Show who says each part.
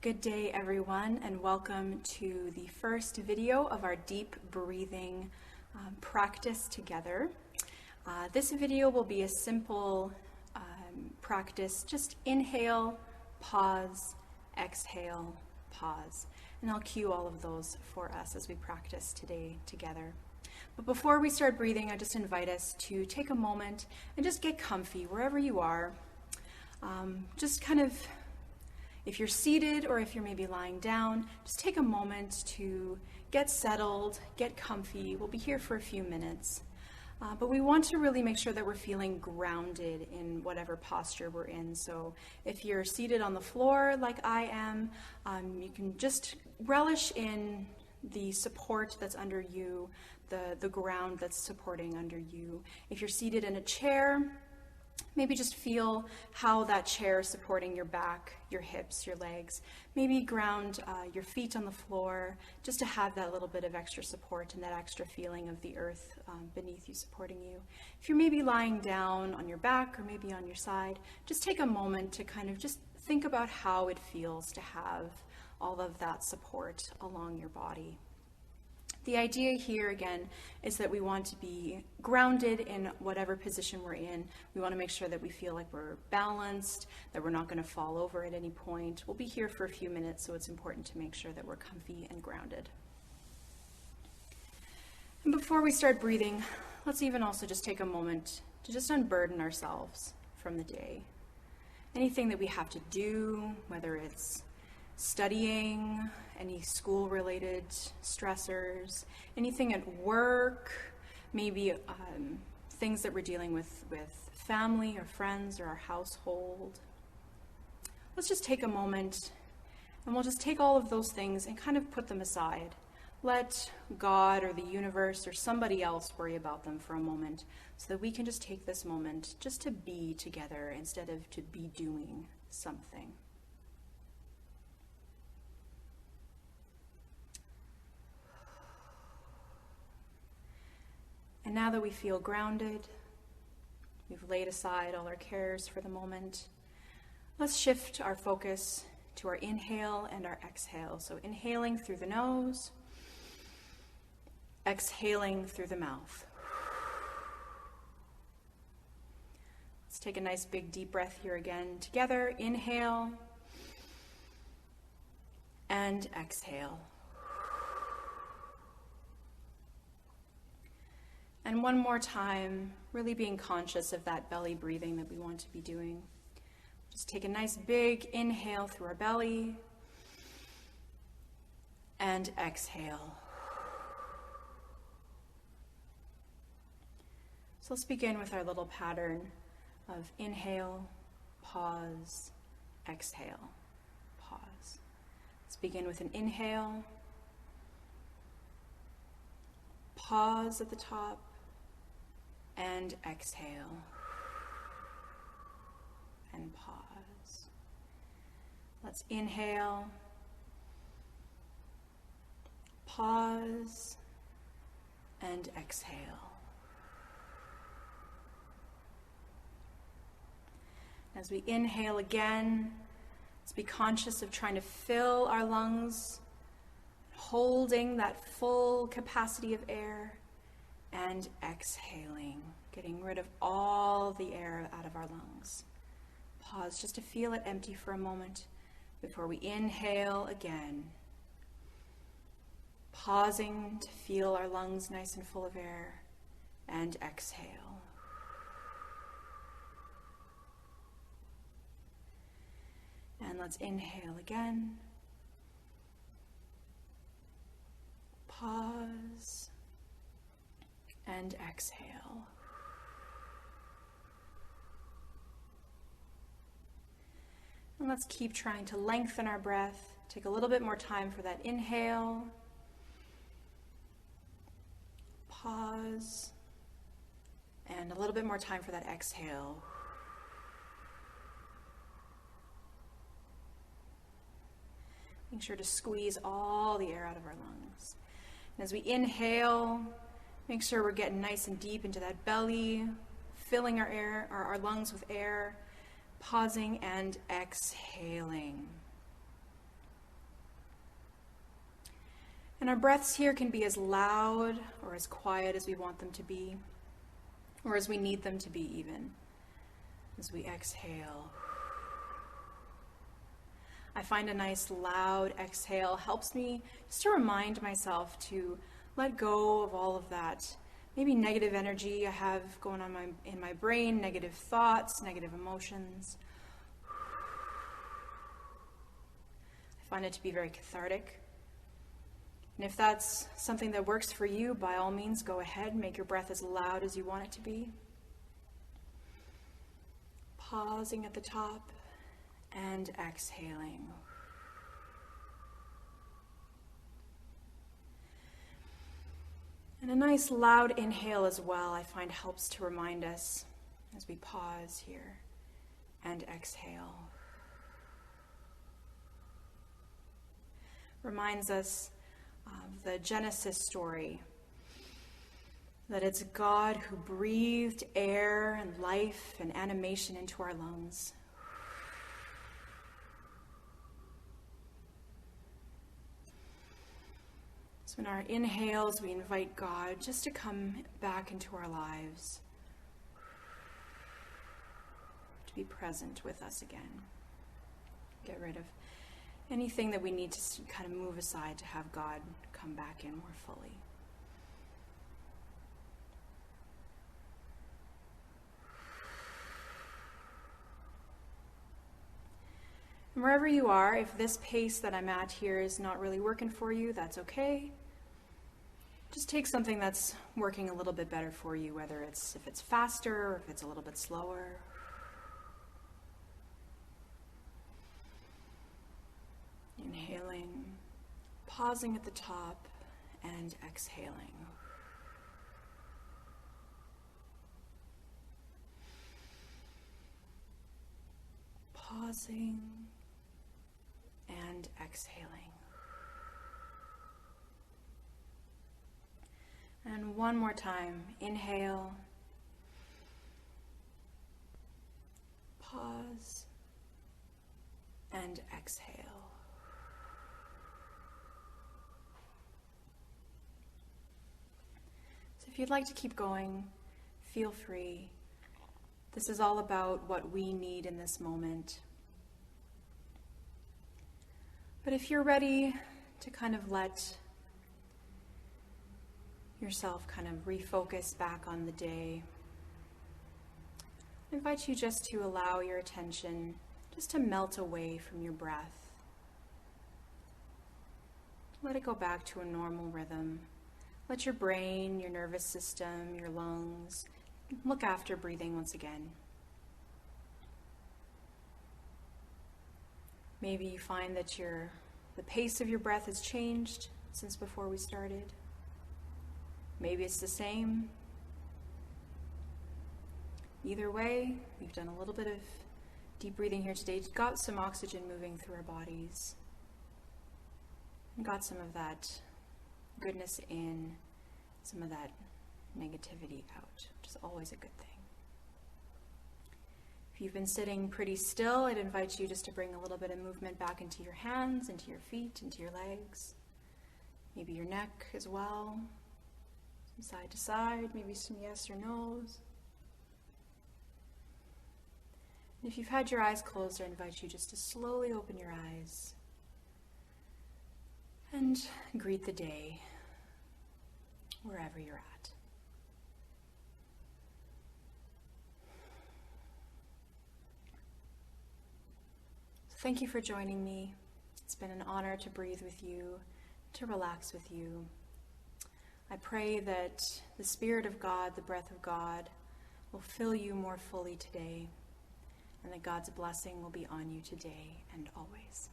Speaker 1: Good day, everyone, and welcome to the first video of our deep breathing practice together. This video will be a simple practice. Just inhale, pause, exhale, pause. And I'll cue all of those for us as we practice today together. But before we start breathing, I just invite us to take a moment and just get comfy wherever you are. Just kind of, if you're seated or if you're maybe lying down, just take a moment to get settled, get comfy. We'll be here for a few minutes. But we want to really make sure that we're feeling grounded in whatever posture we're in. So if you're seated on the floor like I am, you can just relish in the support that's under you, the ground that's supporting under you. If you're seated in a chair, maybe just feel how that chair is supporting your back, your hips, your legs. Maybe ground your feet on the floor just to have that little bit of extra support and that extra feeling of the earth beneath you supporting you. If you're maybe lying down on your back or maybe on your side, just take a moment to kind of just think about how it feels to have all of that support along your body. The idea here, again, is that we want to be grounded in whatever position we're in. We want to make sure that we feel like we're balanced, that we're not going to fall over at any point. We'll be here for a few minutes, so it's important to make sure that we're comfy and grounded. And before we start breathing, let's even also just take a moment to just unburden ourselves from the day. Anything that we have to do, whether it's studying, any school-related stressors, anything at work, maybe things that we're dealing with family or friends or our household. Let's just take a moment and we'll just take all of those things and kind of put them aside. Let God or the universe or somebody else worry about them for a moment so that we can just take this moment just to be together instead of to be doing something. And now that we feel grounded, we've laid aside all our cares for the moment, let's shift our focus to our inhale and our exhale. So inhaling through the nose, exhaling through the mouth. Let's take a nice big deep breath here again together. Inhale and exhale. And one more time, really being conscious of that belly breathing that we want to be doing. Just take a nice big inhale through our belly and exhale. So let's begin with our little pattern of inhale, pause, exhale, pause. Let's begin with an inhale, pause at the top, and exhale, and pause. Let's inhale, pause, and exhale. As we inhale again, let's be conscious of trying to fill our lungs, holding that full capacity of air, and exhaling, getting rid of all the air out of our lungs. Pause just to feel it empty for a moment before we inhale again. Pausing to feel our lungs nice and full of air, and exhale. And let's inhale again. Pause and exhale. And let's keep trying to lengthen our breath. Take a little bit more time for that inhale. Pause. And a little bit more time for that exhale. Make sure to squeeze all the air out of our lungs. And as we inhale, make sure we're getting nice and deep into that belly, filling our lungs with air, pausing and exhaling. And our breaths here can be as loud or as quiet as we want them to be, or as we need them to be even. As we exhale, I find a nice loud exhale helps me just to remind myself to let go of all of that maybe negative energy I have going on in my brain, negative thoughts, negative emotions. I find it to be very cathartic. And if that's something that works for you, by all means, go ahead, make your breath as loud as you want it to be. Pausing at the top and exhaling. And a nice loud inhale as well, I find helps to remind us as we pause here and exhale. Reminds us of the Genesis story, that it's God who breathed air and life and animation into our lungs. So in our inhales, we invite God just to come back into our lives, to be present with us again. Get rid of anything that we need to kind of move aside to have God come back in more fully. And wherever you are, if this pace that I'm at here is not really working for you, that's okay. Just take something that's working a little bit better for you, whether if it's faster or if it's a little bit slower. Inhaling, pausing at the top, and exhaling. Pausing and exhaling. And one more time, inhale, pause, and exhale. So if you'd like to keep going, feel free. This is all about what we need in this moment. But if you're ready to kind of let yourself kind of refocus back on the day, I invite you just to allow your attention just to melt away from your breath. Let it go back to a normal rhythm. Let your brain, your nervous system, your lungs look after breathing once again. Maybe you find that the pace of your breath has changed since before we started. Maybe it's the same. Either way, we've done a little bit of deep breathing here today. Got some oxygen moving through our bodies. And got some of that goodness in, some of that negativity out, which is always a good thing. If you've been sitting pretty still, I'd invite you just to bring a little bit of movement back into your hands, into your feet, into your legs, maybe your neck as well, some side to side, maybe some yes or no's. And if you've had your eyes closed, I invite you just to slowly open your eyes and greet the day wherever you're at. So thank you for joining me. It's been an honor to breathe with you, to relax with you. I pray that the Spirit of God, the breath of God, will fill you more fully today, and that God's blessing will be on you today and always.